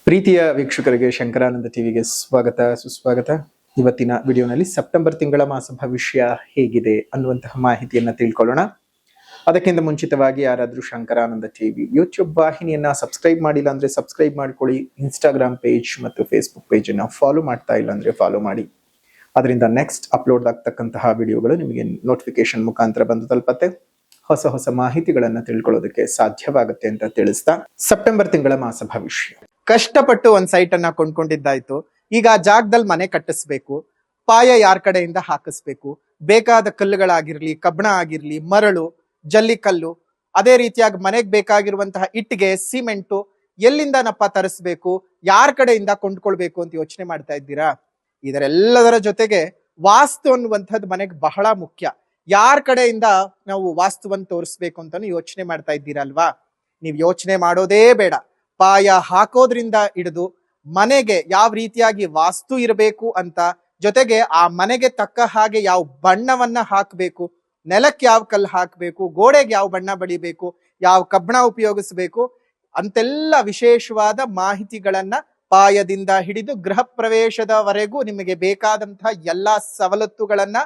ಪ್ರೀತಿಯ ವೀಕ್ಷಕರಿಗೆ ಶಂಕರಾನಂದ ಟಿವಿಗೆ ಸ್ವಾಗತ ಸುಸ್ವಾಗತ. ಇವತ್ತಿನ ವಿಡಿಯೋನಲ್ಲಿ ಸೆಪ್ಟೆಂಬರ್ ತಿಂಗಳ ಮಾಸ ಭವಿಷ್ಯ ಹೇಗಿದೆ ಅನ್ನುವಂತಹ ಮಾಹಿತಿಯನ್ನ ತಿಳ್ಕೊಳ್ಳೋಣ. ಅದಕ್ಕಿಂತ ಮುಂಚಿತವಾಗಿ ಯಾರಾದ್ರೂ ಶಂಕರಾನಂದ ಟಿವಿ ಯೂಟ್ಯೂಬ್ ವಾಹಿನಿಯನ್ನ ಸಬ್ಸ್ಕ್ರೈಬ್ ಮಾಡಿಲ್ಲ ಅಂದ್ರೆ ಸಬ್ಸ್ಕ್ರೈಬ್ ಮಾಡ್ಕೊಳ್ಳಿ. ಇನ್ಸ್ಟಾಗ್ರಾಮ್ ಪೇಜ್ ಮತ್ತು ಫೇಸ್ಬುಕ್ ಪೇಜ್ ಅನ್ನ ಫಾಲೋ ಮಾಡ್ತಾ ಇಲ್ಲ ಅಂದ್ರೆ ಫಾಲೋ ಮಾಡಿ. ಅದರಿಂದ ನೆಕ್ಸ್ಟ್ ಅಪ್ಲೋಡ್ ಆಗ್ತಕ್ಕಂತಹ ವಿಡಿಯೋಗಳು ನಿಮಗೆ ನೋಟಿಫಿಕೇಶನ್ ಮುಖಾಂತರ ಬಂದು ತಲುಪತ್ತೆ. ಹೊಸ ಮಾಹಿತಿಗಳನ್ನ ತಿಳ್ಕೊಳ್ಳೋದಕ್ಕೆ ಸಾಧ್ಯವಾಗುತ್ತೆ ಅಂತ ತಿಳಿಸ್ತಾ, ಸೆಪ್ಟೆಂಬರ್ ತಿಂಗಳ ಮಾಸ ಭವಿಷ್ಯ. ಕಷ್ಟಪಟ್ಟು ಒಂದ್ ಸೈಟ್ ಅನ್ನ ಕೊಂಡ್ಕೊಂಡಿದ್ದಾಯ್ತು. ಈಗ ಆ ಜಾಗದಲ್ಲಿ ಮನೆ ಕಟ್ಟಿಸ್ಬೇಕು. ಪಾಯ ಯಾರ ಕಡೆಯಿಂದ ಹಾಕಿಸ್ಬೇಕು, ಬೇಕಾದ ಕಲ್ಲುಗಳಾಗಿರ್ಲಿ, ಕಬ್ಬಣ ಆಗಿರ್ಲಿ, ಮರಳು, ಜಲ್ಲಿಕಲ್ಲು, ಅದೇ ರೀತಿಯಾಗಿ ಮನೆಗೆ ಬೇಕಾಗಿರುವಂತಹ ಇಟ್ಟಿಗೆ, ಸಿಮೆಂಟು ಎಲ್ಲಿಂದನಪ್ಪ ತರಿಸ್ಬೇಕು, ಯಾರ ಕಡೆಯಿಂದ ಕೊಂಡ್ಕೊಳ್ಬೇಕು ಅಂತ ಯೋಚನೆ ಮಾಡ್ತಾ ಇದ್ದೀರಾ? ಇದರೆಲ್ಲದರ ಜೊತೆಗೆ ವಾಸ್ತು ಅನ್ನುವಂಥದ್ದು ಮನೆಗೆ ಬಹಳ ಮುಖ್ಯ. ಯಾರ ಕಡೆಯಿಂದ ನಾವು ವಾಸ್ತುವನ್ನು ತೋರಿಸ್ಬೇಕು ಅಂತಾನು ಯೋಚನೆ ಮಾಡ್ತಾ ಇದ್ದೀರಲ್ವಾ? ನೀವು ಯೋಚನೆ ಮಾಡೋದೇ ಬೇಡ. ಪಾಯ ಹಾಕೋದ್ರಿಂದ ಹಿಡಿದು ಮನೆಗೆ ಯಾವ ರೀತಿಯಾಗಿ ವಾಸ್ತು ಇರಬೇಕು ಅಂತ, ಜೊತೆಗೆ ಆ ಮನೆಗೆ ತಕ್ಕ ಹಾಗೆ ಯಾವ ಬಣ್ಣವನ್ನ ಹಾಕಬೇಕು, ನೆಲಕ್ಕೆ ಯಾವ ಕಲ್ಲು ಹಾಕಬೇಕು, ಗೋಡೆಗೆ ಯಾವ ಬಣ್ಣ ಬಳಿಬೇಕು, ಯಾವ ಕಬ್ಬಣ ಉಪಯೋಗಿಸಬೇಕು ಅಂತೆಲ್ಲ ವಿಶೇಷವಾದ ಮಾಹಿತಿಗಳನ್ನ ಪಾಯದಿಂದ ಹಿಡಿದು ಗೃಹ ಪ್ರವೇಶದವರೆಗೂ ನಿಮಗೆ ಬೇಕಾದಂತಹ ಎಲ್ಲಾ ಸವಲತ್ತುಗಳನ್ನ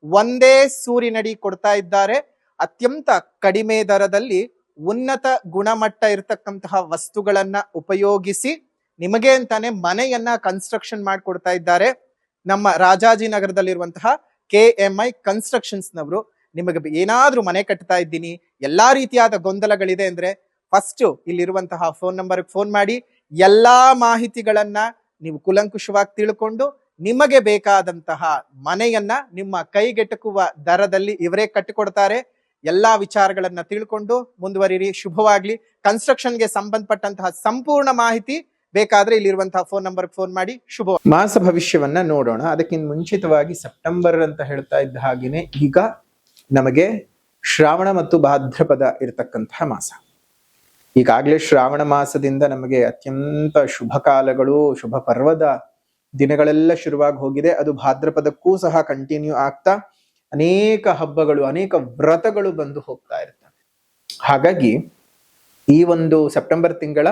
ಒಂದೇ ಸೂರಿನಡಿ ಕೊಡ್ತಾ ಇದ್ದಾರೆ. ಅತ್ಯಂತ ಕಡಿಮೆ ದರದಲ್ಲಿ ಉನ್ನತ ಗುಣಮಟ್ಟ ಇರತಕ್ಕಂತಹ ವಸ್ತುಗಳನ್ನ ಉಪಯೋಗಿಸಿ ನಿಮಗೆ ಅಂತಾನೆ ಮನೆಯನ್ನ ಕನ್ಸ್ಟ್ರಕ್ಷನ್ ಮಾಡಿಕೊಡ್ತಾ ಇದ್ದಾರೆ. ನಮ್ಮ ರಾಜಾಜಿನಗರದಲ್ಲಿರುವಂತಹ KMI ಕನ್ಸ್ಟ್ರಕ್ಷನ್ಸ್ ನವರು ನಿಮಗೆ ಏನಾದ್ರೂ ಮನೆ ಕಟ್ತಾ ಇದ್ದೀನಿ, ಎಲ್ಲಾ ರೀತಿಯಾದ ಗೊಂದಲಗಳಿದೆ ಅಂದ್ರೆ ಫಸ್ಟ್ ಇಲ್ಲಿರುವಂತಹ ಫೋನ್ ನಂಬರ್ಗೆ ಫೋನ್ ಮಾಡಿ ಎಲ್ಲಾ ಮಾಹಿತಿಗಳನ್ನ ನೀವು ಕುಲಂಕುಷವಾಗಿ ತಿಳ್ಕೊಂಡು ನಿಮಗೆ ಬೇಕಾದಂತಹ ಮನೆಯನ್ನ ನಿಮ್ಮ ಕೈಗೆಟಕುವ ದರದಲ್ಲಿ ಇವರೇ ಕಟ್ಟಿಕೊಡ್ತಾರೆ. ಎಲ್ಲಾ ವಿಚಾರಗಳನ್ನ ತಿಳ್ಕೊಂಡು ಮುಂದುವರಿರಿ. ಶುಭವಾಗ್ಲಿ. ಕನ್ಸ್ಟ್ರಕ್ಷನ್ಗೆ ಸಂಬಂಧಪಟ್ಟಂತಹ ಸಂಪೂರ್ಣ ಮಾಹಿತಿ ಬೇಕಾದ್ರೆ ಇಲ್ಲಿರುವಂತಹ ಫೋನ್ ನಂಬರ್ಗೆ ಫೋನ್ ಮಾಡಿ. ಶುಭ ಮಾಸ ಭವಿಷ್ಯವನ್ನ ನೋಡೋಣ. ಅದಕ್ಕಿಂತ ಮುಂಚಿತವಾಗಿ ಸೆಪ್ಟೆಂಬರ್ ಅಂತ ಹೇಳ್ತಾ ಇದ್ದ ಹಾಗೇನೆ ಈಗ ನಮಗೆ ಶ್ರಾವಣ ಮತ್ತು ಭಾದ್ರಪದ ಇರತಕ್ಕಂತಹ ಮಾಸ. ಈಗಾಗಲೇ ಶ್ರಾವಣ ಮಾಸದಿಂದ ನಮಗೆ ಅತ್ಯಂತ ಶುಭ ಕಾಲಗಳು, ಶುಭ ಪರ್ವದ ದಿನಗಳೆಲ್ಲ ಶುರುವಾಗಿ ಹೋಗಿದೆ. ಅದು ಭಾದ್ರಪದಕ್ಕೂ ಸಹ ಕಂಟಿನ್ಯೂ ಆಗ್ತಾ ಅನೇಕ ಹಬ್ಬಗಳು, ಅನೇಕ ವ್ರತಗಳು ಬಂದು ಹೋಗ್ತಾ ಇರ್ತವೆ. ಹಾಗಾಗಿ ಈ ಒಂದು ಸೆಪ್ಟೆಂಬರ್ ತಿಂಗಳ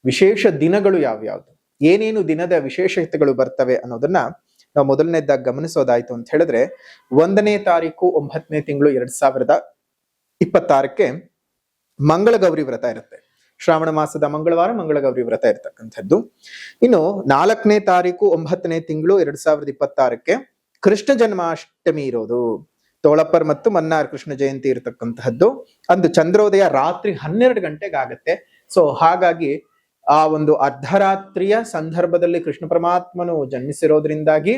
ವಿಶೇಷ ದಿನಗಳು ಯಾವ್ಯಾವ್ದು, ಏನೇನು ದಿನದ ವಿಶೇಷತೆಗಳು ಬರ್ತವೆ ಅನ್ನೋದನ್ನ ನಾವು ಮೊದಲನೇದಾಗಿ ಗಮನಿಸೋದಾಯ್ತು ಅಂತ ಹೇಳಿದ್ರೆ, 1ನೇ ತಾರೀಕು 9ನೇ ತಿಂಗಳು 2026 ಮಂಗಳ ಗೌರಿ ವ್ರತ ಇರುತ್ತೆ. ಶ್ರಾವಣ ಮಾಸದ ಮಂಗಳವಾರ ಮಂಗಳ ಗೌರಿ ವ್ರತ ಇರತಕ್ಕಂಥದ್ದು. ಇನ್ನು 4ನೇ ತಾರೀಕು 9ನೇ ತಿಂಗಳು 2026 ಕೃಷ್ಣ ಜನ್ಮಾಷ್ಟಮಿ ಇರೋದು. ತೋಳಪ್ಪರ್ ಮತ್ತು ಮನ್ನಾರ್ ಕೃಷ್ಣ ಜಯಂತಿ ಇರತಕ್ಕಂತಹದ್ದು. ಅಂದು ಚಂದ್ರೋದಯ ರಾತ್ರಿ 12 ಗಂಟೆಗೆ ಆಗತ್ತೆ. ಸೊ ಹಾಗಾಗಿ ಆ ಒಂದು ಅರ್ಧರಾತ್ರಿಯ ಸಂದರ್ಭದಲ್ಲಿ ಕೃಷ್ಣ ಪರಮಾತ್ಮನು ಜನ್ಮಿಸಿರೋದ್ರಿಂದಾಗಿ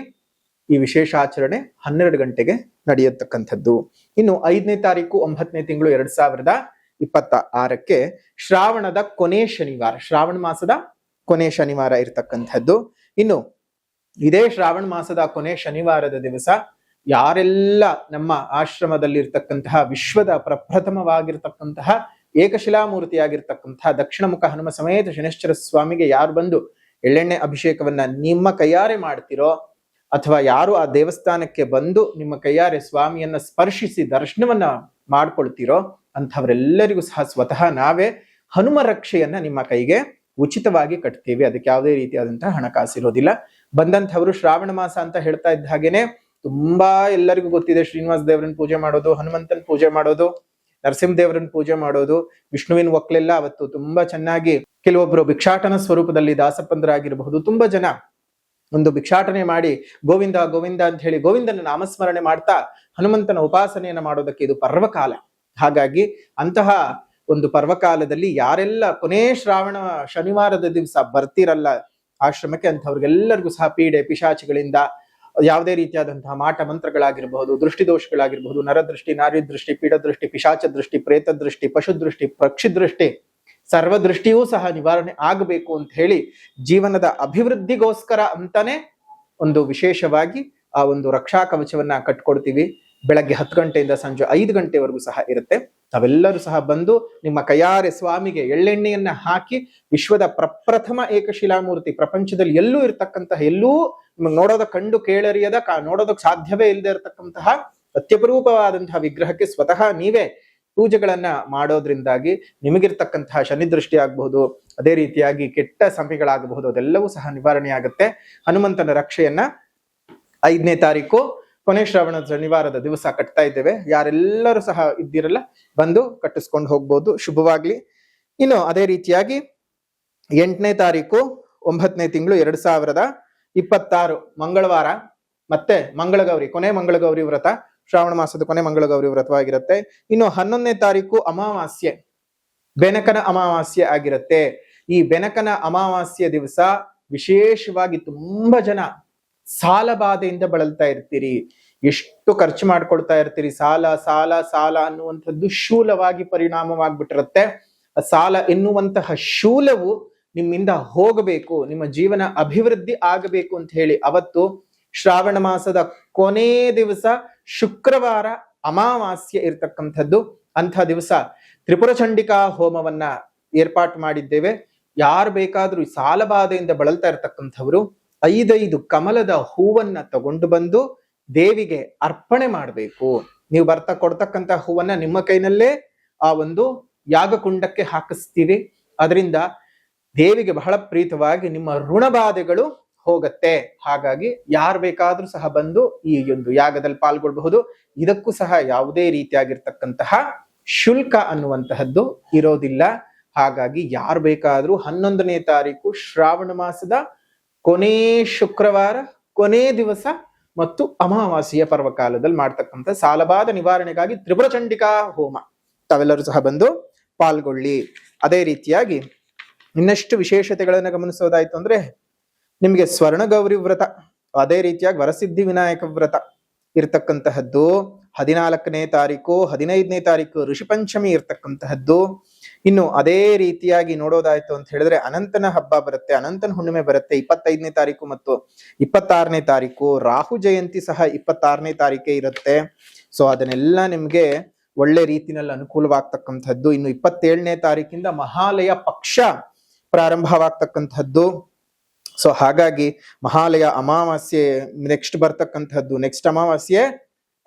ಈ ವಿಶೇಷ ಆಚರಣೆ 12 ಗಂಟೆಗೆ ನಡೆಯತಕ್ಕಂಥದ್ದು. ಇನ್ನು 5ನೇ ತಾರೀಕು 9ನೇ ತಿಂಗಳು 2026 ಶ್ರಾವಣದ ಕೊನೆ ಶನಿವಾರ, ಶ್ರಾವಣ ಮಾಸದ ಕೊನೆ ಶನಿವಾರ ಇರತಕ್ಕಂಥದ್ದು. ಇನ್ನು ಇದೇ ಶ್ರಾವಣ ಮಾಸದ ಕೊನೆ ಶನಿವಾರದ ದಿವಸ ಯಾರೆಲ್ಲ ನಮ್ಮ ಆಶ್ರಮದಲ್ಲಿ ಇರ್ತಕ್ಕಂತಹ ವಿಶ್ವದ ಪ್ರಪ್ರಥಮವಾಗಿರ್ತಕ್ಕಂತಹ ಏಕಶಿಲಾಮೂರ್ತಿಯಾಗಿರ್ತಕ್ಕಂತಹ ದಕ್ಷಿಣ ಮುಖ ಹನುಮ ಸಮೇತ ಶನೇಶ್ವರ ಸ್ವಾಮಿಗೆ ಯಾರು ಬಂದು ಎಳ್ಳೆಣ್ಣೆ ಅಭಿಷೇಕವನ್ನ ನಿಮ್ಮ ಕೈಯಾರೆ ಮಾಡ್ತಿರೋ, ಅಥವಾ ಯಾರು ಆ ದೇವಸ್ಥಾನಕ್ಕೆ ಬಂದು ನಿಮ್ಮ ಕೈಯಾರೆ ಸ್ವಾಮಿಯನ್ನ ಸ್ಪರ್ಶಿಸಿ ದರ್ಶನವನ್ನ ಮಾಡ್ಕೊಳ್ತಿರೋ ಅಂಥವರೆಲ್ಲರಿಗೂ ಸಹ ಸ್ವತಃ ನಾವೇ ಹನುಮ ರಕ್ಷೆಯನ್ನ ನಿಮ್ಮ ಕೈಗೆ ಉಚಿತವಾಗಿ ಕಟ್ತೀವಿ. ಅದಕ್ಕೆ ಯಾವುದೇ ರೀತಿಯಾದಂತಹ ಹಣಕಾಸಿರೋದಿಲ್ಲ. ಬಂದಂಥವ್ರು ಶ್ರಾವಣ ಮಾಸ ಅಂತ ಹೇಳ್ತಾ ಇದ್ದ ಹಾಗೇನೆ ತುಂಬಾ ಎಲ್ಲರಿಗೂ ಗೊತ್ತಿದೆ, ಶ್ರೀನಿವಾಸ ದೇವರನ್ನ ಪೂಜೆ ಮಾಡೋದು, ಹನುಮಂತನ ಪೂಜೆ ಮಾಡೋದು, ನರಸಿಂಹ ದೇವರನ್ನ ಪೂಜೆ ಮಾಡೋದು, ವಿಷ್ಣುವಿನ ಒಕ್ಲೆಲ್ಲ ಅವತ್ತು ತುಂಬಾ ಚೆನ್ನಾಗಿ ಕೆಲವೊಬ್ರು ಭಿಕ್ಷಾಟನ ಸ್ವರೂಪದಲ್ಲಿ ದಾಸಪ್ಪಂದರಾಗಿರಬಹುದು, ತುಂಬಾ ಜನ ಒಂದು ಭಿಕ್ಷಾಟನೆ ಮಾಡಿ ಗೋವಿಂದ ಗೋವಿಂದ ಅಂತ ಹೇಳಿ ಗೋವಿಂದನ ನಾಮಸ್ಮರಣೆ ಮಾಡ್ತಾ ಹನುಮಂತನ ಉಪಾಸನೆಯನ್ನ ಮಾಡೋದಕ್ಕೆ ಇದು ಪರ್ವಕಾಲ. ಹಾಗಾಗಿ ಅಂತಹ ಒಂದು ಪರ್ವಕಾಲದಲ್ಲಿ ಯಾರೆಲ್ಲ ಕೊನೆ ಶ್ರಾವಣ ಶನಿವಾರದ ದಿವಸ ಬರ್ತಿರಲ್ಲ ಆಶ್ರಮಕ್ಕೆ, ಅಂಥವ್ರಿಗೆಲ್ಲರಿಗೂ ಸಹ ಪೀಡೆ ಪಿಶಾಚಿಗಳಿಂದ ಯಾವುದೇ ರೀತಿಯಾದಂತಹ ಮಾಟ ಮಂತ್ರಗಳಾಗಿರಬಹುದು, ದೃಷ್ಟಿದೋಷಗಳಾಗಿರಬಹುದು, ನರದೃಷ್ಟಿ, ನಾರಿ ದೃಷ್ಟಿ, ಪೀಡದೃಷ್ಟಿ, ಪಿಶಾಚ ದೃಷ್ಟಿ, ಪ್ರೇತ ದೃಷ್ಟಿ, ಪಶು ದೃಷ್ಟಿ, ಪಕ್ಷಿ ದೃಷ್ಟಿ, ಸರ್ವದೃಷ್ಟಿಯೂ ಸಹ ನಿವಾರಣೆ ಆಗಬೇಕು ಅಂತ ಹೇಳಿ ಜೀವನದ ಅಭಿವೃದ್ಧಿಗೋಸ್ಕರ ಅಂತಾನೆ ಒಂದು ವಿಶೇಷವಾಗಿ ಆ ಒಂದು ರಕ್ಷಾ ಕವಚವನ್ನ ಕಟ್ಕೊಡ್ತೀವಿ. ಬೆಳಗ್ಗೆ 10 ಗಂಟೆಯಿಂದ ಸಂಜೆ 5 ಗಂಟೆವರೆಗೂ ಸಹ ಇರುತ್ತೆ. ತಾವೆಲ್ಲರೂ ಸಹ ಬಂದು ನಿಮ್ಮ ಕೈಯಾರೆ ಸ್ವಾಮಿಗೆ ಎಳ್ಳೆಣ್ಣೆಯನ್ನ ಹಾಕಿ ವಿಶ್ವದ ಪ್ರಪ್ರಥಮ ಏಕಶಿಲಾಮೂರ್ತಿ, ಪ್ರಪಂಚದಲ್ಲಿ ಎಲ್ಲೂ ಇರ್ತಕ್ಕಂತಹ, ಎಲ್ಲೂ ನಿಮಗೆ ನೋಡೋದ ಕಂಡು ಕೇಳರಿಯದ, ನೋಡೋದಕ್ಕೆ ಸಾಧ್ಯವೇ ಇಲ್ಲದೆ ಇರತಕ್ಕಂತಹ ಅತ್ಯಪರೂಪವಾದಂತಹ ವಿಗ್ರಹಕ್ಕೆ ಸ್ವತಃ ನೀವೇ ಪೂಜೆಗಳನ್ನ ಮಾಡೋದ್ರಿಂದಾಗಿ ನಿಮಗಿರ್ತಕ್ಕಂತಹ ಶನಿ ದೃಷ್ಟಿ ಆಗಬಹುದು, ಅದೇ ರೀತಿಯಾಗಿ ಕೆಟ್ಟ ಸಮಯಗಳಾಗಬಹುದು, ಅದೆಲ್ಲವೂ ಸಹ ನಿವಾರಣೆ ಆಗುತ್ತೆ. ಹನುಮಂತನ ರಕ್ಷೆಯನ್ನ 5ನೇ ತಾರೀಕು ಕೊನೆ ಶ್ರಾವಣ ಶನಿವಾರದ ದಿವಸ ಕಟ್ತಾ ಇದ್ದೇವೆ. ಯಾರೆಲ್ಲರೂ ಸಹ ಇದ್ದಿರಲ್ಲ ಬಂದು ಕಟ್ಟಿಸ್ಕೊಂಡು ಹೋಗ್ಬೋದು, ಶುಭವಾಗ್ಲಿ. ಇನ್ನು ಅದೇ ರೀತಿಯಾಗಿ 8ನೇ ತಾರೀಕು 9ನೇ ತಿಂಗಳು 2026 ಮಂಗಳವಾರ ಮತ್ತೆ ಮಂಗಳಗೌರಿ, ಕೊನೆ ಮಂಗಳಗೌರಿ ವ್ರತ, ಶ್ರಾವಣ ಮಾಸದ ಕೊನೆ ಮಂಗಳಗೌರಿ ವ್ರತವಾಗಿರುತ್ತೆ. ಇನ್ನು 11ನೇ ತಾರೀಕು ಅಮಾವಾಸ್ಯೆ, ಬೆನಕನ ಅಮಾವಾಸ್ಯೆ ಆಗಿರುತ್ತೆ. ಈ ಬೆನಕನ ಅಮಾವಾಸ್ಯೆ ದಿವಸ ವಿಶೇಷವಾಗಿ ತುಂಬಾ ಜನ ಸಾಲ ಬಾಧೆಯಿಂದ ಬಳಲ್ತಾ ಇರ್ತೀರಿ. ಎಷ್ಟು ಖರ್ಚು ಮಾಡ್ಕೊಳ್ತಾ ಇರ್ತೀರಿ, ಸಾಲ ಸಾಲ ಸಾಲ ಅನ್ನುವಂಥದ್ದು ಶೂಲವಾಗಿ ಪರಿಣಾಮವಾಗ್ಬಿಟ್ಟಿರುತ್ತೆ. ಸಾಲ ಎನ್ನುವಂತಹ ಶೂಲವು ನಿಮ್ಮಿಂದ ಹೋಗಬೇಕು, ನಿಮ್ಮ ಜೀವನ ಅಭಿವೃದ್ಧಿ ಆಗಬೇಕು ಅಂತ ಹೇಳಿ ಅವತ್ತು ಶ್ರಾವಣ ಮಾಸದ ಕೊನೆ ದಿವಸ ಶುಕ್ರವಾರ ಅಮಾವಾಸ್ಯೆ ಇರ್ತಕ್ಕಂಥದ್ದು. ಅಂಥ ದಿವಸ ತ್ರಿಪುರ ಚಂಡಿಕಾ ಹೋಮವನ್ನ ಏರ್ಪಾಟು ಮಾಡಿದ್ದೇವೆ. ಯಾರು ಬೇಕಾದ್ರೂ ಸಾಲ ಬಾಧೆಯಿಂದ ಬಳಲ್ತಾ ಇರ್ತಕ್ಕಂಥವ್ರು 5 ಕಮಲದ ಹೂವನ್ನ ತಗೊಂಡು ಬಂದು ದೇವಿಗೆ ಅರ್ಪಣೆ ಮಾಡಬೇಕು. ನೀವು ಕೊಡ್ತಕ್ಕಂಥ ಹೂವನ್ನ ನಿಮ್ಮ ಕೈನಲ್ಲೇ ಆ ಒಂದು ಯಾಗಕುಂಡಕ್ಕೆ ಹಾಕಿಸ್ತೀವಿ. ಅದರಿಂದ ದೇವಿಗೆ ಬಹಳ ಪ್ರೀತವಾಗಿ ನಿಮ್ಮ ಋಣಬಾಧೆಗಳು ಹೋಗತ್ತೆ. ಹಾಗಾಗಿ ಯಾರು ಬೇಕಾದ್ರೂ ಸಹ ಬಂದು ಈ ಒಂದು ಯಾಗದಲ್ಲಿ ಪಾಲ್ಗೊಳ್ಬಹುದು. ಇದಕ್ಕೂ ಸಹ ಯಾವುದೇ ರೀತಿಯಾಗಿರ್ತಕ್ಕಂತಹ ಶುಲ್ಕ ಅನ್ನುವಂತಹದ್ದು ಇರೋದಿಲ್ಲ. ಹಾಗಾಗಿ ಯಾರು ಬೇಕಾದ್ರೂ 11ನೇ ತಾರೀಕು ಶ್ರಾವಣ ಮಾಸದ ಕೊನೆ ಶುಕ್ರವಾರ, ಕೊನೆ ದಿವಸ ಮತ್ತು ಅಮಾವಾಸ್ಯೆಯ ಪರ್ವಕಾಲದಲ್ಲಿ ಮಾಡ್ತಕ್ಕಂಥ ಸಾಲಬಾಧ ನಿವಾರಣೆಗಾಗಿ ತ್ರಿಪುರ ಚಂಡಿಕಾ ಹೋಮ ತಾವೆಲ್ಲರೂ ಸಹ ಬಂದು ಪಾಲ್ಗೊಳ್ಳಿ. ಅದೇ ರೀತಿಯಾಗಿ ಇನ್ನಷ್ಟು ವಿಶೇಷತೆಗಳನ್ನು ಗಮನಿಸೋದಾಯ್ತು ಅಂದ್ರೆ ನಿಮ್ಗೆ ಸ್ವರ್ಣ ಗೌರಿ ವ್ರತ, ಅದೇ ರೀತಿಯಾಗಿ ವರಸಿದ್ಧಿ ವಿನಾಯಕ ವ್ರತ ಇರ್ತಕ್ಕಂತಹದ್ದು 14ನೇ ತಾರೀಕು, 15ನೇ ತಾರೀಕು ಋಷಿ ಪಂಚಮಿ ಇರ್ತಕ್ಕಂತಹದ್ದು. ಇನ್ನು ಅದೇ ರೀತಿಯಾಗಿ ನೋಡೋದಾಯ್ತು ಅಂತ ಹೇಳಿದ್ರೆ ಅನಂತನ ಹಬ್ಬ ಬರುತ್ತೆ, ಅನಂತನ ಹುಣ್ಣಿಮೆ ಬರುತ್ತೆ 25ನೇ ತಾರೀಕು ಮತ್ತು 26ನೇ ತಾರೀಕು. ರಾಹು ಜಯಂತಿ ಸಹ 26ನೇ ತಾರೀಕೆ ಇರುತ್ತೆ. ಸೊ ಅದನ್ನೆಲ್ಲ ನಿಮ್ಗೆ ಒಳ್ಳೆ ರೀತಿನಲ್ಲಿ ಅನುಕೂಲವಾಗ್ತಕ್ಕಂಥದ್ದು. ಇನ್ನು 27ನೇ ತಾರೀಕಿಂದ ಮಹಾಲಯ ಪಕ್ಷ ಪ್ರಾರಂಭವಾಗ್ತಕ್ಕಂಥದ್ದು. ಸೊ ಹಾಗಾಗಿ ಮಹಾಲಯ ಅಮಾವಾಸ್ಯೆ ನೆಕ್ಸ್ಟ್ ಬರ್ತಕ್ಕಂಥದ್ದು, ನೆಕ್ಸ್ಟ್ ಅಮಾವಾಸ್ಯೆ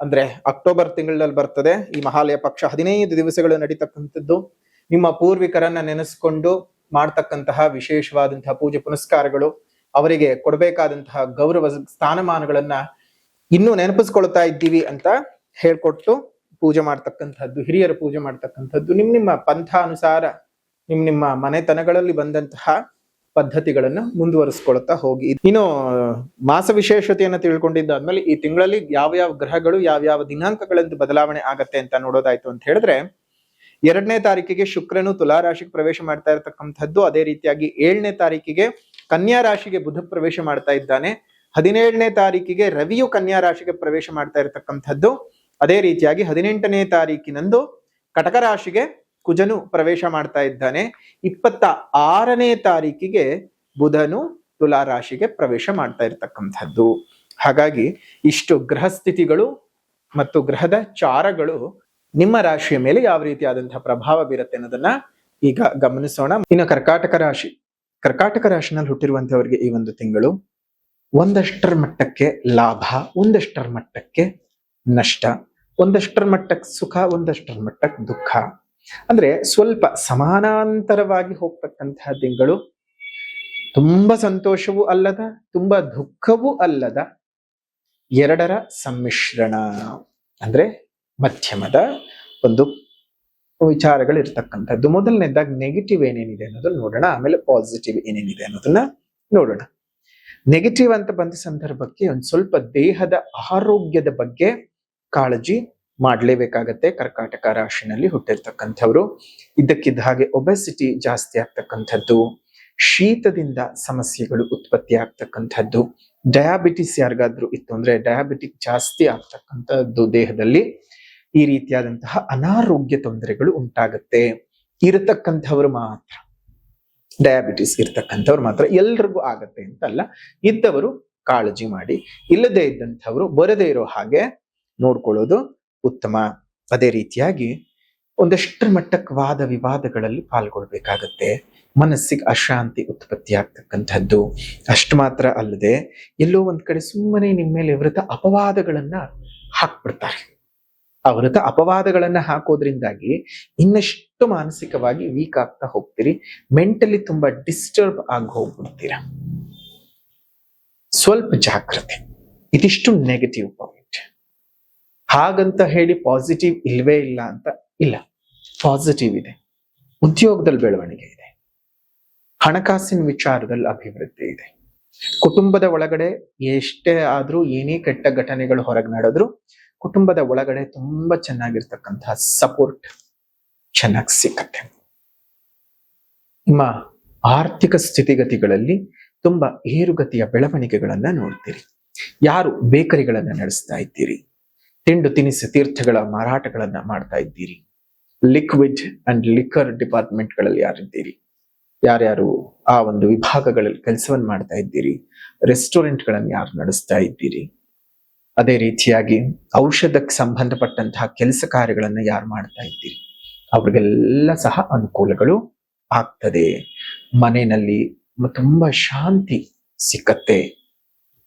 ಅಂದ್ರೆ ಅಕ್ಟೋಬರ್ ತಿಂಗಳಲ್ಲಿ ಬರ್ತದೆ. ಈ ಮಹಾಲಯ ಪಕ್ಷ 15 ದಿವಸಗಳು ನಡೀತಕ್ಕಂಥದ್ದು. ನಿಮ್ಮ ಪೂರ್ವಿಕರನ್ನ ನೆನೆಸ್ಕೊಂಡು ಮಾಡ್ತಕ್ಕಂತಹ ವಿಶೇಷವಾದಂತಹ ಪೂಜೆ ಪುನಸ್ಕಾರಗಳು, ಅವರಿಗೆ ಕೊಡಬೇಕಾದಂತಹ ಗೌರವ ಸ್ಥಾನಮಾನಗಳನ್ನ ಇನ್ನೂ ನೆನಪಿಸ್ಕೊಳ್ತಾ ಇದ್ದೀವಿ ಅಂತ ಹೇಳ್ಕೊಟ್ಟು ಪೂಜೆ ಮಾಡ್ತಕ್ಕಂಥದ್ದು, ಹಿರಿಯರು ಪೂಜೆ ಮಾಡ್ತಕ್ಕಂಥದ್ದು, ನಿಮ್ಮ ಪಂಥಾನುಸಾರ ನಿಮ್ಮ ಮನೆತನಗಳಲ್ಲಿ ಬಂದಂತಹ ಪದ್ಧತಿಗಳನ್ನ ಮುಂದುವರಿಸ್ಕೊಳ್ತಾ ಹೋಗಿ. ಇನ್ನು ಮಾಸ ವಿಶೇಷತೆಯನ್ನು ತಿಳ್ಕೊಂಡಿದ್ದಾದ್ಮೇಲೆ ಈ ತಿಂಗಳಲ್ಲಿ ಯಾವ ಗ್ರಹಗಳು ಯಾವ ದಿನಾಂಕಗಳಂದು ಬದಲಾವಣೆ ಆಗತ್ತೆ ಅಂತ ನೋಡೋದಾಯ್ತು ಅಂತ ಹೇಳಿದ್ರೆ 2ನೇ ತಾರೀಕಿಗೆ ಶುಕ್ರನು ತುಲಾ ರಾಶಿಗೆ ಪ್ರವೇಶ ಮಾಡ್ತಾ ಇರತಕ್ಕಂಥದ್ದು. ಅದೇ ರೀತಿಯಾಗಿ 7ನೇ ತಾರೀಕಿಗೆ ಕನ್ಯಾ ರಾಶಿಗೆ ಬುಧ ಪ್ರವೇಶ ಮಾಡ್ತಾ ಇದ್ದಾನೆ. 17ನೇ ತಾರೀಕಿಗೆ ರವಿಯು ಕನ್ಯಾ ರಾಶಿಗೆ ಪ್ರವೇಶ ಮಾಡ್ತಾ ಇರತಕ್ಕಂಥದ್ದು. ಅದೇ ರೀತಿಯಾಗಿ 18ನೇ ತಾರೀಕಿನಂದು ಕಟಕ ರಾಶಿಗೆ ಕುಜನು ಪ್ರವೇಶ ಮಾಡ್ತಾ ಇದ್ದಾನೆ. 26ನೇ ತಾರೀಕಿಗೆ ಬುಧನು ತುಲಾ ರಾಶಿಗೆ ಪ್ರವೇಶ ಮಾಡ್ತಾ ಇರ್ತಕ್ಕಂಥದ್ದು. ಹಾಗಾಗಿ ಇಷ್ಟು ಗ್ರಹ ಸ್ಥಿತಿಗಳು ಮತ್ತು ಗ್ರಹದ ಚಾರಗಳು ನಿಮ್ಮ ರಾಶಿಯ ಮೇಲೆ ಯಾವ ರೀತಿಯಾದಂತಹ ಪ್ರಭಾವ ಬೀರುತ್ತೆ ಅನ್ನೋದನ್ನ ಈಗ ಗಮನಿಸೋಣ. ಇನ್ನು ಕರ್ಕಾಟಕ ರಾಶಿನಲ್ಲಿ ಹುಟ್ಟಿರುವಂತವರಿಗೆ ಈ ಒಂದು ತಿಂಗಳು ಒಂದಷ್ಟರ ಮಟ್ಟಕ್ಕೆ ಲಾಭ, ಒಂದಷ್ಟರ ಮಟ್ಟಕ್ಕೆ ನಷ್ಟ, ಒಂದಷ್ಟರ ಮಟ್ಟಕ್ಕೆ ಸುಖ, ಒಂದಷ್ಟರ ಮಟ್ಟಕ್ಕೆ ದುಃಖ. ಅಂದ್ರೆ ಸ್ವಲ್ಪ ಸಮಾನಾಂತರವಾಗಿ ಹೋಗ್ತಕ್ಕಂತಹ ತಿಂಗಳು. ತುಂಬಾ ಸಂತೋಷವೂ ಅಲ್ಲದ, ತುಂಬಾ ದುಃಖವೂ ಅಲ್ಲದ, ಎರಡರ ಸಮ್ಮಿಶ್ರಣ ಅಂದ್ರೆ ಮಧ್ಯಮದ ಒಂದು ವಿಚಾರಗಳು ಇರ್ತಕ್ಕಂಥದ್ದು. ಮೊದಲನೇದಾಗಿ ನೆಗೆಟಿವ್ ಏನೇನಿದೆ ಅನ್ನೋದನ್ನ ನೋಡೋಣ, ಆಮೇಲೆ ಪಾಸಿಟಿವ್ ಏನೇನಿದೆ ಅನ್ನೋದನ್ನ ನೋಡೋಣ. ನೆಗೆಟಿವ್ ಅಂತ ಬಂದ ಸಂದರ್ಭಕ್ಕೆ ಒಂದ್ ಸ್ವಲ್ಪ ದೇಹದ ಆರೋಗ್ಯದ ಬಗ್ಗೆ ಕಾಳಜಿ ಮಾಡ್ಲೇಬೇಕಾಗತ್ತೆ. ಕರ್ಕಾಟಕ ರಾಶಿನಲ್ಲಿ ಹುಟ್ಟಿರ್ತಕ್ಕಂಥವ್ರು ಇದ್ದಕ್ಕಿದ್ದ ಹಾಗೆ ಒಬೆಸಿಟಿ ಜಾಸ್ತಿ ಆಗ್ತಕ್ಕಂಥದ್ದು, ಶೀತದಿಂದ ಸಮಸ್ಯೆಗಳು ಉತ್ಪತ್ತಿ ಆಗ್ತಕ್ಕಂಥದ್ದು, ಡಯಾಬಿಟಿಸ್ ಯಾರಿಗಾದ್ರೂ ಇತ್ತು ಅಂದ್ರೆ ಡಯಾಬಿಟಿಕ್ ಜಾಸ್ತಿ ಆಗ್ತಕ್ಕಂಥದ್ದು, ದೇಹದಲ್ಲಿ ಈ ರೀತಿಯಾದಂತಹ ಅನಾರೋಗ್ಯ ತೊಂದರೆಗಳು ಉಂಟಾಗತ್ತೆ. ಇರತಕ್ಕಂಥವ್ರು ಮಾತ್ರ, ಡಯಾಬಿಟಿಸ್ ಇರ್ತಕ್ಕಂಥವ್ರು ಮಾತ್ರ, ಎಲ್ರಿಗೂ ಆಗತ್ತೆ ಅಂತಲ್ಲ, ಇದ್ದವರು ಕಾಳಜಿ ಮಾಡಿ, ಇಲ್ಲದೆ ಇದ್ದಂಥವ್ರು ಬರದೇ ಇರೋ ಹಾಗೆ ನೋಡ್ಕೊಳ್ಳೋದು ಉತ್ತಮ. ಅದೇ ರೀತಿಯಾಗಿ ಒಂದಷ್ಟರ ಮಟ್ಟಕ್ಕೆ ವಾದ ವಿವಾದಗಳಲ್ಲಿ ಪಾಲ್ಗೊಳ್ಬೇಕಾಗತ್ತೆ. ಮನಸ್ಸಿಗೆ ಅಶಾಂತಿ ಉತ್ಪತ್ತಿ ಆಗ್ತಕ್ಕಂಥದ್ದು. ಅಷ್ಟು ಮಾತ್ರ ಅಲ್ಲದೆ ಎಲ್ಲೋ ಒಂದ್ ಕಡೆ ಸುಮ್ಮನೆ ನಿಮ್ಮ ಮೇಲೆ ವಿರುದ್ಧ ಅಪವಾದಗಳನ್ನ ಹಾಕ್ಬಿಡ್ತಾರೆ. ಆ ವೃತ ಅಪವಾದಗಳನ್ನ ಹಾಕೋದ್ರಿಂದಾಗಿ ಇನ್ನಷ್ಟು ಮಾನಸಿಕವಾಗಿ ವೀಕ್ ಆಗ್ತಾ ಹೋಗ್ತೀರಿ, ಮೆಂಟಲಿ ತುಂಬಾ ಡಿಸ್ಟರ್ಬ್ ಆಗಿ ಹೋಗ್ಬಿಡ್ತೀರಾ. ಸ್ವಲ್ಪ ಜಾಗ್ರತೆ. ಇದಿಷ್ಟು ನೆಗೆಟಿವ್ ಪಾಯಿಂಟ್. ಹಾಗಂತ ಹೇಳಿ ಪಾಸಿಟಿವ್ ಇಲ್ವೇ ಇಲ್ಲ ಅಂತ ಇಲ್ಲ, ಪಾಸಿಟಿವ್ ಇದೆ. ಉದ್ಯೋಗದಲ್ಲಿ ಬೆಳವಣಿಗೆ ಇದೆ, ಹಣಕಾಸಿನ ವಿಚಾರದಲ್ಲಿ ಅಭಿವೃದ್ಧಿ ಇದೆ, ಕುಟುಂಬದ ಒಳಗಡೆ ಎಷ್ಟೇ ಆದ್ರೂ ಏನೇ ಕೆಟ್ಟ ಘಟನೆಗಳು ಹೊರಗೆ ನಡೆದ್ರು ಕುಟುಂಬದ ಒಳಗಡೆ ತುಂಬಾ ಚೆನ್ನಾಗಿರ್ತಕ್ಕಂತಹ ಸಪೋರ್ಟ್ ಚೆನ್ನಾಗಿ ಸಿಕ್ಕತ್ತೆ. ನಿಮ್ಮ ಆರ್ಥಿಕ ಸ್ಥಿತಿಗತಿಗಳಲ್ಲಿ ತುಂಬಾ ಏರುಗತಿಯ ಬೆಳವಣಿಗೆಗಳನ್ನ ನೋಡ್ತೀರಿ. ಯಾರು ಬೇಕರಿಗಳನ್ನ ನಡೆಸ್ತಾ ಇದ್ದೀರಿ, ತಿಂಡು ತಿನಿಸು ತೀರ್ಥಗಳ ಮಾರಾಟಗಳನ್ನ ಮಾಡ್ತಾ ಇದ್ದೀರಿ, ಲಿಕ್ವಿಡ್ ಅಂಡ್ ಲಿಕ್ಕರ್ ಡಿಪಾರ್ಟ್ಮೆಂಟ್ಗಳಲ್ಲಿ ಯಾರಿದ್ದೀರಿ, ಯಾರ್ಯಾರು ಆ ಒಂದು ವಿಭಾಗಗಳಲ್ಲಿ ಕೆಲಸವನ್ನು ಮಾಡ್ತಾ ಇದ್ದೀರಿ, ರೆಸ್ಟೋರೆಂಟ್ಗಳನ್ನು ಯಾರು ನಡೆಸ್ತಾ ಇದ್ದೀರಿ, ಅದೇ ರೀತಿಯಾಗಿ ಔಷಧಕ್ಕೆ ಸಂಬಂಧಪಟ್ಟಂತಹ ಕೆಲಸ ಕಾರ್ಯಗಳನ್ನ ಯಾರು ಮಾಡ್ತಾ ಇದ್ದೀರಿ, ಅವ್ರಿಗೆಲ್ಲ ಸಹ ಅನುಕೂಲಗಳು ಆಗ್ತದೆ. ಮನೆಯಲ್ಲಿ ತುಂಬಾ ಶಾಂತಿ ಸಿಕ್ಕತ್ತೆ.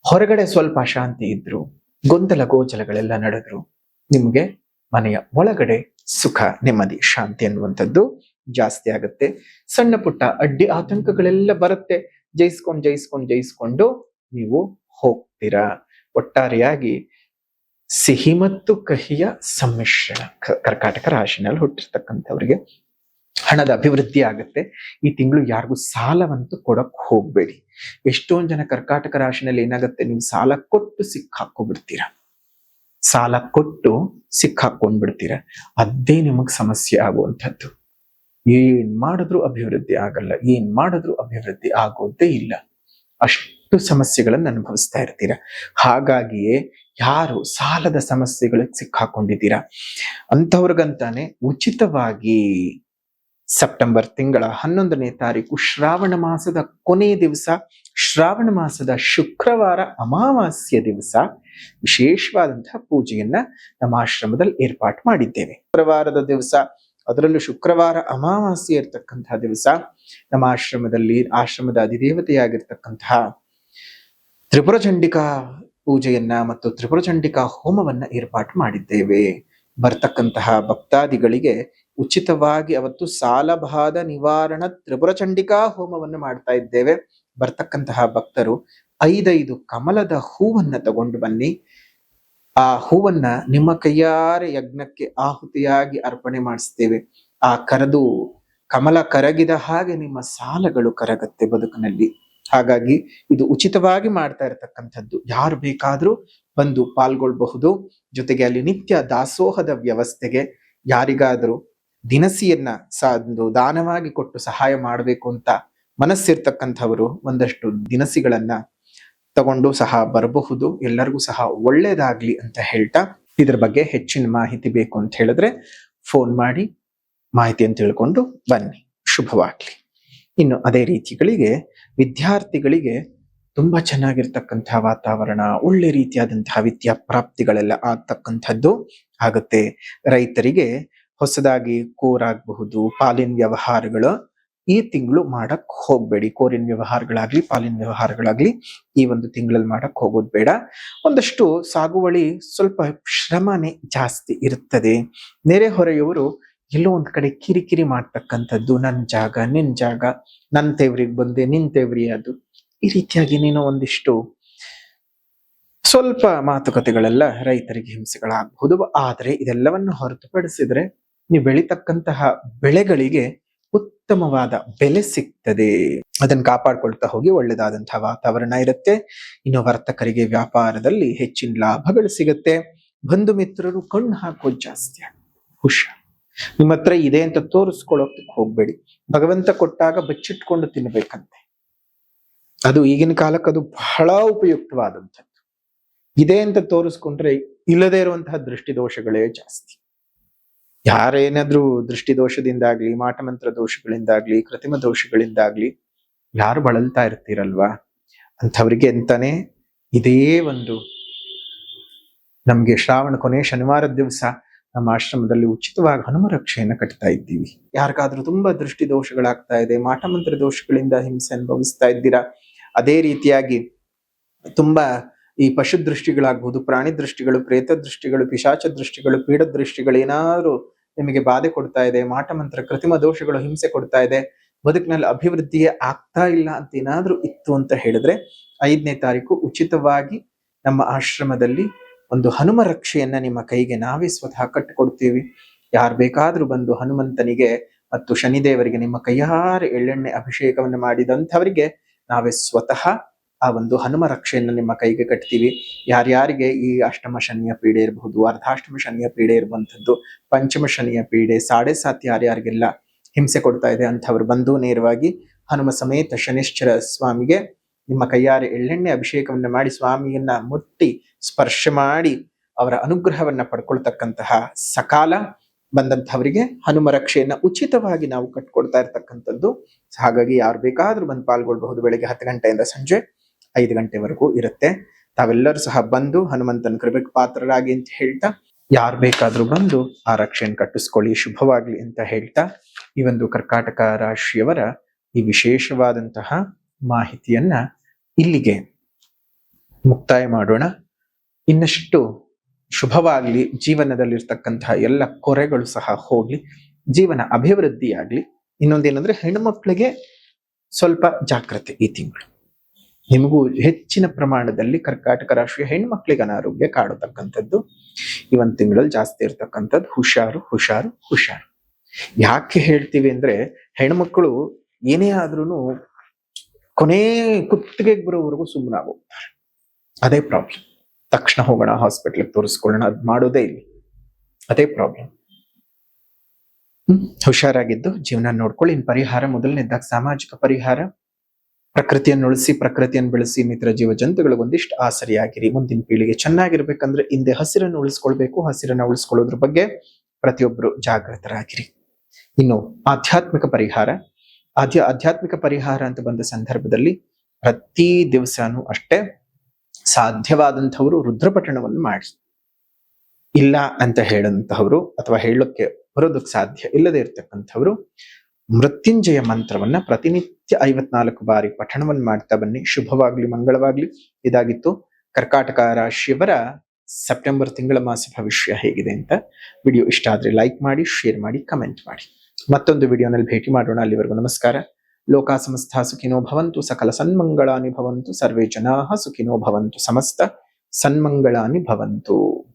ಹೊರಗಡೆ ಸ್ವಲ್ಪ ಅಶಾಂತಿ ಇದ್ರು, ಗೊಂದಲ ಗೋಚಲಗಳೆಲ್ಲ ನಡೆದ್ರು, ನಿಮ್ಗೆ ಮನೆಯ ಒಳಗಡೆ ಸುಖ, ನೆಮ್ಮದಿ, ಶಾಂತಿ ಅನ್ನುವಂಥದ್ದು ಜಾಸ್ತಿ ಆಗುತ್ತೆ. ಸಣ್ಣ ಪುಟ್ಟ ಅಡ್ಡಿ ಆತಂಕಗಳೆಲ್ಲ ಬರುತ್ತೆ, ಜಯಿಸ್ಕೊಂಡು ನೀವು ಹೋಗ್ತೀರಾ. ಒಟ್ಟಾರೆಯಾಗಿ ಸಿಹಿ ಮತ್ತು ಕಹಿಯ ಸಮ್ಮಿಶ್ರಣ. ಕರ್ಕಾಟಕ ರಾಶಿನಲ್ಲಿ ಹುಟ್ಟಿರ್ತಕ್ಕಂಥವ್ರಿಗೆ ಹಣದ ಅಭಿವೃದ್ಧಿ ಆಗುತ್ತೆ. ಈ ತಿಂಗಳು ಯಾರಿಗೂ ಸಾಲವಂತೂ ಕೊಡಕ್ ಹೋಗ್ಬೇಡಿ. ಎಷ್ಟೊಂದು ಜನ ಕರ್ಕಾಟಕ ರಾಶಿನಲ್ಲಿ ಏನಾಗುತ್ತೆ, ನೀವು ಸಾಲ ಕೊಟ್ಟು ಸಿಕ್ಕಾಕೊಂಡ್ಬಿಡ್ತೀರಾ, ಸಾಲ ಕೊಟ್ಟು ಸಿಕ್ಕಾಕೊಂಡ್ಬಿಡ್ತೀರಾ. ಅದೇ ನಿಮಗ್ ಸಮಸ್ಯೆ ಆಗುವಂಥದ್ದು. ಏನ್ ಮಾಡಿದ್ರು ಅಭಿವೃದ್ಧಿ ಆಗಲ್ಲ, ಏನ್ ಮಾಡಿದ್ರು ಅಭಿವೃದ್ಧಿ ಆಗೋದೇ ಇಲ್ಲ. ಅಷ್ಟು ಸಮಸ್ಯೆಗಳನ್ನು ಅನುಭವಿಸ್ತಾ ಇರ್ತೀರಾ. ಹಾಗಾಗಿಯೇ ಯಾರು ಸಾಲದ ಸಮಸ್ಯೆಗಳಿಗೆ ಸಿಕ್ಕಾಕೊಂಡಿದ್ದೀರಾ ಅಂಥವ್ರಿಗಂತಾನೆ ಉಚಿತವಾಗಿ ಸೆಪ್ಟೆಂಬರ್ ತಿಂಗಳ 11ನೇ ತಾರೀಕು ಶ್ರಾವಣ ಮಾಸದ ಕೊನೆಯ ದಿವಸ, ಶ್ರಾವಣ ಮಾಸದ ಶುಕ್ರವಾರ ಅಮಾವಾಸ್ಯ ದಿವಸ ವಿಶೇಷವಾದಂತಹ ಪೂಜೆಯನ್ನ ನಮ್ಮ ಆಶ್ರಮದಲ್ಲಿ ಏರ್ಪಾಟ್ ಮಾಡಿದ್ದೇವೆ. ಶುಕ್ರವಾರದ ದಿವಸ, ಅದರಲ್ಲೂ ಶುಕ್ರವಾರ ಅಮಾವಾಸ್ಯೆ ಇರ್ತಕ್ಕಂತಹ ದಿವಸ ನಮ್ಮ ಆಶ್ರಮದ ಅಧಿದೇವತೆಯಾಗಿರ್ತಕ್ಕಂತಹ ತ್ರಿಪುರಚಂಡಿಕಾ ಪೂಜೆಯನ್ನ ಮತ್ತು ತ್ರಿಪುರಚಂಡಿಕಾ ಹೋಮವನ್ನ ಏರ್ಪಾಟು ಮಾಡಿದ್ದೇವೆ. ಬರ್ತಕ್ಕಂತಹ ಭಕ್ತಾದಿಗಳಿಗೆ ಉಚಿತವಾಗಿ ಅವತ್ತು ಸಾಲಬಾಧ ನಿವಾರಣ ತ್ರಿಪುರಚಂಡಿಕಾ ಹೋಮವನ್ನು ಮಾಡ್ತಾ ಇದ್ದೇವೆ. ಬರ್ತಕ್ಕಂತಹ ಭಕ್ತರು 5 ಕಮಲದ ಹೂವನ್ನ ತಗೊಂಡು ಬನ್ನಿ. ಆ ಹೂವನ್ನ ನಿಮ್ಮ ಕೈಯಾರೆ ಯಜ್ಞಕ್ಕೆ ಆಹುತಿಯಾಗಿ ಅರ್ಪಣೆ ಮಾಡಿಸ್ತೇವೆ. ಆ ಕಮಲ ಕರಗಿದ ಹಾಗೆ ನಿಮ್ಮ ಸಾಲಗಳು ಕರಗತ್ತೆ ಬದುಕಿನಲ್ಲಿ. ಹಾಗಾಗಿ ಇದು ಉಚಿತವಾಗಿ ಮಾಡ್ತಾ ಇರತಕ್ಕಂಥದ್ದು. ಯಾರು ಬೇಕಾದ್ರೂ ಬಂದು ಪಾಲ್ಗೊಳ್ಬಹುದು. ಜೊತೆಗೆ ಅಲ್ಲಿ ನಿತ್ಯ ದಾಸೋಹದ ವ್ಯವಸ್ಥೆಗೆ ಯಾರಿಗಾದ್ರೂ ದಿನಸಿಯನ್ನ ದಾನವಾಗಿ ಕೊಟ್ಟು ಸಹಾಯ ಮಾಡಬೇಕು ಅಂತ ಮನಸ್ಸಿರ್ತಕ್ಕಂಥವರು ಒಂದಷ್ಟು ದಿನಸಿಗಳನ್ನ ತಗೊಂಡು ಸಹ ಬರಬಹುದು. ಎಲ್ಲರಿಗೂ ಸಹ ಒಳ್ಳೇದಾಗ್ಲಿ ಅಂತ ಹೇಳ್ತಾ, ಇದ್ರ ಬಗ್ಗೆ ಹೆಚ್ಚಿನ ಮಾಹಿತಿ ಬೇಕು ಅಂತ ಹೇಳಿದ್ರೆ ಫೋನ್ ಮಾಡಿ ಮಾಹಿತಿಯನ್ನು ತಿಳ್ಕೊಂಡು ಬನ್ನಿ. ಶುಭವಾಗ್ಲಿ. ಇನ್ನು ಅದೇ ರೀತಿಗಳಿಗೆ ವಿದ್ಯಾರ್ಥಿಗಳಿಗೆ ತುಂಬಾ ಚೆನ್ನಾಗಿರ್ತಕ್ಕಂತಹ ವಾತಾವರಣ, ಒಳ್ಳೆ ರೀತಿಯಾದಂತಹ ವಿದ್ಯಾ ಪ್ರಾಪ್ತಿಗಳೆಲ್ಲ ಆಗ್ತಕ್ಕಂಥದ್ದು ಆಗುತ್ತೆ. ರೈತರಿಗೆ ಹೊಸದಾಗಿ ಕೋರಾಗಬಹುದು, ಪಾಲಿನ ವ್ಯವಹಾರಗಳು ಈ ತಿಂಗಳು ಮಾಡಕ್ ಹೋಗ್ಬೇಡಿ. ಕೋರಿನ ವ್ಯವಹಾರಗಳಾಗ್ಲಿ ಪಾಲಿನ ವ್ಯವಹಾರಗಳಾಗ್ಲಿ ಈ ಒಂದು ತಿಂಗಳಲ್ಲಿ ಮಾಡಕ್ ಹೋಗೋದು ಬೇಡ. ಒಂದಷ್ಟು ಸಾಗುವಳಿ ಸ್ವಲ್ಪ ಶ್ರಮನೇ ಜಾಸ್ತಿ ಇರುತ್ತದೆ. ನೆರೆ ಹೊರೆಯವರು ಎಲ್ಲೋ ಒಂದ್ ಕಡೆ ಕಿರಿಕಿರಿ ಮಾಡ್ತಕ್ಕಂಥದ್ದು, ನನ್ ಜಾಗ ನಿನ್ ಜಾಗ, ನನ್ ತೇವ್ರಿಗೆ ಬಂದೆ ನಿನ್ ತೇವ್ರಿ ಅದು, ಈ ರೀತಿಯಾಗಿ ನೀನು ಒಂದಿಷ್ಟು ಸ್ವಲ್ಪ ಮಾತುಕತೆಗಳೆಲ್ಲ ರೈತರಿಗೆ ಹಿಂಸೆಗಳಾಗಬಹುದು. ಆದ್ರೆ ಇದೆಲ್ಲವನ್ನು ಹೊರತುಪಡಿಸಿದ್ರೆ ನೀವು ಬೆಳಿತಕ್ಕಂತಹ ಬೆಳೆಗಳಿಗೆ ಉತ್ತಮವಾದ ಬೆಲೆ ಸಿಗ್ತದೆ. ಅದನ್ನ ಕಾಪಾಡ್ಕೊಳ್ತಾ ಹೋಗಿ ಒಳ್ಳೆದಾದಂತಹ ವಾತಾವರಣ ಇರುತ್ತೆ. ಇನ್ನು ವರ್ತಕರಿಗೆ ವ್ಯಾಪಾರದಲ್ಲಿ ಹೆಚ್ಚಿನ ಲಾಭಗಳು ಸಿಗುತ್ತೆ. ಬಂಧು ಮಿತ್ರರು ಕಣ್ಣು ಹಾಕೋದು ಜಾಸ್ತಿ. ಹುಷಾರ್. ನಿಮ್ಮ ಹತ್ರ ಇದೆ ಅಂತ ತೋರಿಸ್ಕೊಳ್ಳೋಕೆ ಹೋಗ್ಬೇಡಿ. ಭಗವಂತ ಕೊಟ್ಟಾಗ ಬಚ್ಚಿಟ್ಕೊಂಡು ತಿನ್ಬೇಕಂತೆ. ಅದು ಈಗಿನ ಕಾಲಕ್ಕೆ ಅದು ಬಹಳ ಉಪಯುಕ್ತವಾದಂಥದ್ದು. ಇದೆ ಅಂತ ತೋರಿಸ್ಕೊಂಡ್ರೆ ಇಲ್ಲದೇ ಇರುವಂತಹ ದೃಷ್ಟಿದೋಷಗಳೇ ಜಾಸ್ತಿ. ಯಾರೇನಾದ್ರೂ ದೃಷ್ಟಿದೋಷದಿಂದಾಗ್ಲಿ, ಮಾಟಮಂತ್ರ ದೋಷಗಳಿಂದಾಗ್ಲಿ, ಕೃತಿಮ ದೋಷಗಳಿಂದಾಗ್ಲಿ ಯಾರು ಬಳಲ್ತಾ ಇರ್ತೀರಲ್ವಾ, ಅಂಥವ್ರಿಗೆ ಅಂತಾನೆ ಇದೇ ಒಂದು ನಮ್ಗೆ ಶ್ರಾವಣ ಕೊನೆ ಶನಿವಾರದ ದಿವಸ ನಮ್ಮ ಆಶ್ರಮದಲ್ಲಿ ಉಚಿತವಾಗಿ ಹನುಮ ರಕ್ಷೆಯನ್ನು ಕಟ್ತಾ ಇದ್ದೀವಿ. ಯಾರಿಗಾದ್ರೂ ತುಂಬಾ ದೃಷ್ಟಿ ದೋಷಗಳಾಗ್ತಾ ಇದೆ, ಮಾಟಮಂತ್ರ ದೋಷಗಳಿಂದ ಹಿಂಸೆ ಅನುಭವಿಸ್ತಾ ಇದ್ದೀರಾ, ಅದೇ ರೀತಿಯಾಗಿ ತುಂಬಾ ಈ ಪಶು ದೃಷ್ಟಿಗಳಾಗ್ಬೋದು, ಪ್ರಾಣಿ ದೃಷ್ಟಿಗಳು, ಪ್ರೇತ ದೃಷ್ಟಿಗಳು, ಪಿಶಾಚ ದೃಷ್ಟಿಗಳು, ಪೀಡ ದೃಷ್ಟಿಗಳು ಏನಾದ್ರು ನಿಮಗೆ ಬಾಧೆ ಕೊಡ್ತಾ ಇದೆ, ಮಾಟ ಮಂತ್ರ ಕೃತಿಮ ದೋಷಗಳು ಹಿಂಸೆ ಕೊಡ್ತಾ ಇದೆ, ಬದುಕಿನಲ್ಲಿ ಅಭಿವೃದ್ಧಿಯೇ ಆಗ್ತಾ ಇಲ್ಲ ಅಂತ ಏನಾದ್ರೂ ಇತ್ತು ಅಂತ ಹೇಳಿದ್ರೆ 5ನೇ ತಾರೀಕು ಉಚಿತವಾಗಿ ನಮ್ಮ ಆಶ್ರಮದಲ್ಲಿ ಒಂದು ಹನುಮ ರಕ್ಷೆಯನ್ನ ನಿಮ್ಮ ಕೈಗೆ ನಾವೇ ಸ್ವತಃ ಕಟ್ಟಿಕೊಡ್ತೀವಿ. ಯಾರು ಬೇಕಾದ್ರೂ ಬಂದು ಹನುಮಂತನಿಗೆ ಮತ್ತು ಶನಿದೇವರಿಗೆ ನಿಮ್ಮ ಕೈಯಾರೆ ಎಳ್ಳೆಣ್ಣೆ ಅಭಿಷೇಕವನ್ನು ಮಾಡಿದಂಥವರಿಗೆ ನಾವೇ ಸ್ವತಃ ಆ ಒಂದು ಹನುಮ ರಕ್ಷೆಯನ್ನು ನಿಮ್ಮ ಕೈಗೆ ಕಟ್ತೀವಿ. ಯಾರ್ಯಾರಿಗೆ ಈ ಅಷ್ಟಮ ಶನಿಯ ಪೀಡೆ ಇರಬಹುದು, ಅರ್ಧಾಷ್ಟಮ ಶನಿಯ ಪೀಡೆ ಇರುವಂಥದ್ದು, ಪಂಚಮ ಶನಿಯ ಪೀಡೆ, 7.5 ಯಾರ್ಯಾರಿಗೆಲ್ಲ ಹಿಂಸೆ ಕೊಡ್ತಾ ಇದೆ ಅಂಥವ್ರು ಬಂದು ನೇರವಾಗಿ ಹನುಮ ಸಮೇತ ಶನಿಶ್ಚರ ಸ್ವಾಮಿಗೆ ನಿಮ್ಮ ಕೈಯಾರೆ ಎಳ್ಳೆಣ್ಣೆ ಅಭಿಷೇಕವನ್ನ ಮಾಡಿ ಸ್ವಾಮಿಯನ್ನ ಮುಟ್ಟಿ ಸ್ಪರ್ಶ ಮಾಡಿ ಅವರ ಅನುಗ್ರಹವನ್ನ ಪಡ್ಕೊಳ್ತಕ್ಕಂತಹ ಸಕಾಲ ಬಂದಂಥವರಿಗೆ ಹನುಮ ರಕ್ಷೆಯನ್ನ ಉಚಿತವಾಗಿ ನಾವು ಕಟ್ಕೊಡ್ತಾ ಇರ್ತಕ್ಕಂಥದ್ದು. ಹಾಗಾಗಿ ಯಾರು ಬೇಕಾದ್ರೂ ಬಂದು ಪಾಲ್ಗೊಳ್ಬಹುದು. ಬೆಳಿಗ್ಗೆ 10 ಗಂಟೆಯಿಂದ ಸಂಜೆ 5 ಗಂಟೆವರೆಗೂ ಇರುತ್ತೆ. ತಾವೆಲ್ಲರೂ ಸಹ ಬಂದು ಹನುಮಂತನ ಕೃಪೆಗೆ ಪಾತ್ರರಾಗಿ ಅಂತ ಹೇಳ್ತಾ, ಯಾರು ಬೇಕಾದ್ರೂ ಬಂದು ಆ ರಕ್ಷೆಯನ್ನು ಕಟ್ಟಿಸ್ಕೊಳ್ಳಿ, ಶುಭವಾಗ್ಲಿ ಅಂತ ಹೇಳ್ತಾ ಈ ಒಂದು ಕರ್ಕಾಟಕ ರಾಶಿಯವರ ಈ ವಿಶೇಷವಾದಂತಹ ಮಾಹಿತಿಯನ್ನ ಇಲ್ಲಿಗೆ ಮುಕ್ತಾಯ ಮಾಡೋಣ. ಇನ್ನಷ್ಟು ಶುಭವಾಗ್ಲಿ, ಜೀವನದಲ್ಲಿರ್ತಕ್ಕಂತಹ ಎಲ್ಲ ಕೊರೆಗಳು ಸಹ ಹೋಗ್ಲಿ, ಜೀವನ ಅಭಿವೃದ್ಧಿಯಾಗ್ಲಿ. ಇನ್ನೊಂದೇನಂದ್ರೆ ಹೆಣ್ಮಕ್ಳಿಗೆ ಸ್ವಲ್ಪ ಜಾಗ್ರತೆ ಈ ತಿಂಗಳು. ನಿಮಗೂ ಹೆಚ್ಚಿನ ಪ್ರಮಾಣದಲ್ಲಿ ಕರ್ಕಾಟಕ ರಾಶಿಯ ಹೆಣ್ಮಕ್ಳಿಗೆ ಅನಾರೋಗ್ಯ ಕಾಡತಕ್ಕಂಥದ್ದು ಈ ಒಂದು ತಿಂಗಳಲ್ಲಿ ಜಾಸ್ತಿ ಇರ್ತಕ್ಕಂಥದ್ದು. ಹುಷಾರು ಹುಷಾರು ಹುಷಾರು. ಯಾಕೆ ಹೇಳ್ತೀವಿ ಅಂದ್ರೆ, ಹೆಣ್ಮಕ್ಳು ಏನೇ ಆದ್ರೂ ಕೊನೆ ಕುತ್ತಿಗೆಗೆ ಬರೋವರೆಗೂ ಸುಮ್ಮನಾಗೋಗ್ತಾರೆ. ಅದೇ ಪ್ರಾಬ್ಲಮ್. ತಕ್ಷಣ ಹೋಗೋಣ ಹಾಸ್ಪಿಟ್ಲಿಗೆ ತೋರಿಸ್ಕೊಳ್ಳೋಣ, ಅದ್ ಮಾಡೋದೇ ಇಲ್ಲ. ಅದೇ ಪ್ರಾಬ್ಲಮ್. ಹುಷಾರಾಗಿದ್ದು ಜೀವನ ನೋಡ್ಕೊಳ್ಳಿ. ಇನ್ ಪರಿಹಾರ ಮೊದಲನೇದಾಗಿ ಸಾಮಾಜಿಕ ಪರಿಹಾರ. ಪ್ರಕೃತಿಯನ್ನು ಉಳಿಸಿ, ಪ್ರಕೃತಿಯನ್ನು ಬೆಳೆಸಿ, ಮಿತ್ರ ಜೀವ ಜಂತುಗಳಿಗೊಂದಿಷ್ಟು ಆಸರಿಯಾಗಿರಿ. ಮುಂದಿನ ಪೀಳಿಗೆ ಚೆನ್ನಾಗಿರ್ಬೇಕಂದ್ರೆ ಹಿಂದೆ ಹಸಿರನ್ನು ಉಳಿಸ್ಕೊಳ್ಬೇಕು. ಹಸಿರನ್ನ ಉಳಿಸ್ಕೊಳ್ಳೋದ್ರ ಬಗ್ಗೆ ಪ್ರತಿಯೊಬ್ಬರು ಜಾಗೃತರಾಗಿರಿ. ಇನ್ನು ಆಧ್ಯಾತ್ಮಿಕ ಪರಿಹಾರ. ಆಧ್ಯಾತ್ಮಿಕ ಪರಿಹಾರ ಅಂತ ಬಂದ ಸಂದರ್ಭದಲ್ಲಿ ಪ್ರತಿ ದಿವಸನೂ ಅಷ್ಟೇ ಸಾಧ್ಯವಾದಂಥವರು ರುದ್ರಪಠಣವನ್ನು ಮಾಡಿ. ಇಲ್ಲ ಅಂತ ಹೇಳಂತಹವರು ಅಥವಾ ಹೇಳೋಕ್ಕೆ ಬರೋದಕ್ಕೆ ಸಾಧ್ಯ ಇಲ್ಲದೆ ಇರ್ತಕ್ಕಂಥವ್ರು ಮೃತ್ಯುಂಜಯ ಮಂತ್ರವನ್ನ ಪ್ರತಿನಿತ್ಯ 54 ಬಾರಿ ಪಠಣವನ್ನು ಮಾಡ್ತಾ ಬನ್ನಿ. ಶುಭವಾಗ್ಲಿ, ಮಂಗಳವಾಗ್ಲಿ. ಇದಾಗಿತ್ತು ಕರ್ಕಾಟಕ ರಾಶಿಯವರ ಸೆಪ್ಟೆಂಬರ್ ತಿಂಗಳ ಮಾಸ ಭವಿಷ್ಯ ಹೇಗಿದೆ ಅಂತ. ವಿಡಿಯೋ ಇಷ್ಟ ಆದ್ರೆ ಲೈಕ್ ಮಾಡಿ, ಶೇರ್ ಮಾಡಿ, ಕಮೆಂಟ್ ಮಾಡಿ. ಮತ್ತೊಂದು ವಿಡಿಯೋನಲ್ಲಿ ಭೇಟಿ ಮಾಡೋಣ. ಅಲ್ಲಿವರೆಗೂ ನಮಸ್ಕಾರ. ಲೋಕಾ ಸಮಸ್ತ ಸುಖಿನೋ ಭವಂತು, ಸಕಲ ಸನ್ಮಂಗಳಾನಿ ಭವಂತು, ಸರ್ವೇ ಜನಾಃ ಸುಖಿನೋ ಭವಂತು, ಸಮಸ್ತ ಸನ್ಮಂಗಳಾನಿ ಭವಂತು.